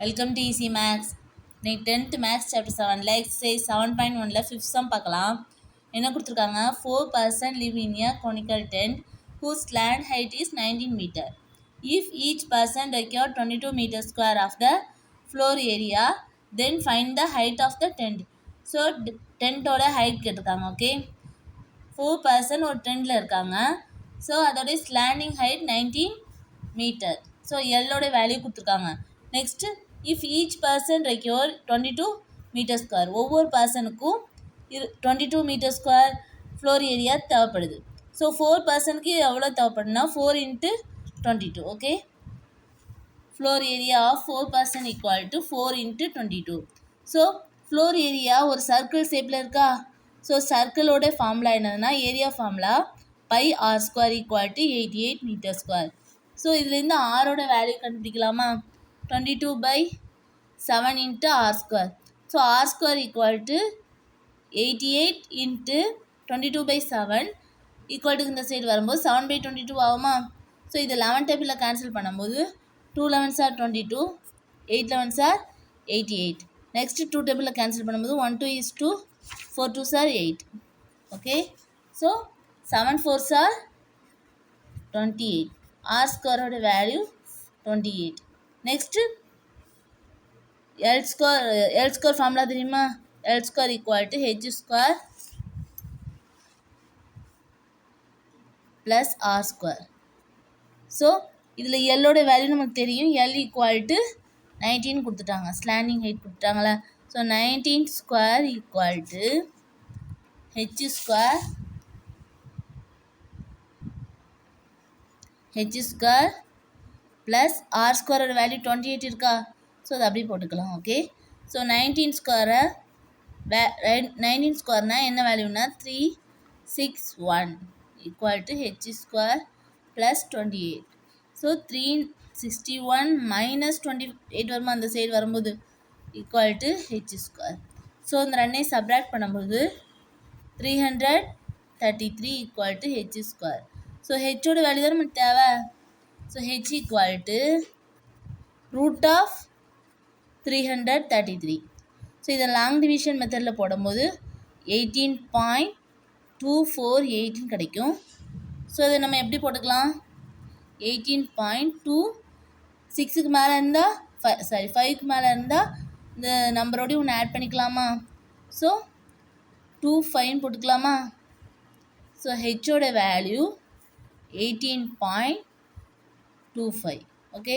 Welcome to easy maths. இன்னைக்கு 10th maths chapter 7 exercise 7.1ல fifth sum பார்க்கலாம். என்ன கொடுத்துருக்காங்க? 4% live in a conical tent whose land height is 19 meter. If each person require 22 meter square of the floor area, then find the height of the tent. So டென்ட்டோட height கேட்டிருக்காங்க. Okay, 4% ஒரு டென்ட்டில் இருக்காங்க. So அதோடைய slanting height 19 metre. So எல்லோட value கொடுத்துருக்காங்க. Next if each person require 22 metre square, ஒவ்வொரு பர்சனுக்கும் 22 மீட்டர் ஸ்கொயர் ஃப்ளோர் ஏரியா தேவைப்படுது. ஸோ 4 பர்சனுக்கு எவ்வளோ தேவைப்படுதுன்னா 4 × 22. Okay, floor area of 4 person equal to 4 × 22. So floor area ஒரு சர்க்கிள் ஷேப்பில் இருக்கா? ஸோ சர்க்கிளோட ஃபார்முலா என்னதுன்னா area formula πr² equal to 88 metre square. So இதுலேருந்து ஆரோட வேல்யூ கண்டுபிடிக்கலாமா? 22/7 × r². So r² equal to 88 × 22/7 equal to இந்த சைடு வரும்போது 7/22 ஆகுமா? ஸோ இது 11 டேபிளில் கேன்சல் பண்ணும்போது 2 11s are 22, 8 11s are 88. Next 2 டேபிளில் கேன்சல் பண்ணும்போது 1 2 is 2, 4 2s are 8. Okay, so 7 4s are 28. r² value 28. Next L² formula தெரியுமா? L² equal to h² plus r². So இதில் எல்லோட வேல்யூ நமக்கு தெரியும். L ஈக்குவல் டு 19 கொடுத்துட்டாங்க, ஸ்லாண்டிங் ஹைட் கொடுத்துட்டாங்களா? So 19² equal to h² plus r² value 28 இருக்கா? So அது அப்படியே போட்டுக்கலாம். ஓகே, ஸோ 19² என்ன வேல்யூனா 361 equal to h² plus 28. So 361 minus 28 வருமா அந்த சைடு வரும்போது ஈக்குவல் டு h². ஸோ இந்த ரெண்டையும் சப்ராக்ட் பண்ணும்போது 333 ஈக்குவல் டு h². ஸோ ஹெச்சோட வேல்யூ தான் நமக்கு தேவை. So h equal to √333. So இதை லாங் டிவிஷன் மெத்தடில் போடும்போது 18.248 கிடைக்கும். ஸோ இதை நம்ம எப்படி போட்டுக்கலாம்? 18.2 6க்கு மேலே இருந்தால் 5க்கு மேலே இருந்தால் இந்த நம்பரோடையும் ஒன்று ஆட் பண்ணிக்கலாமா? ஸோ 25 போட்டுக்கலாமா? ஸோ ஹெச்சோட வேல்யூ 18.25. ஓகே,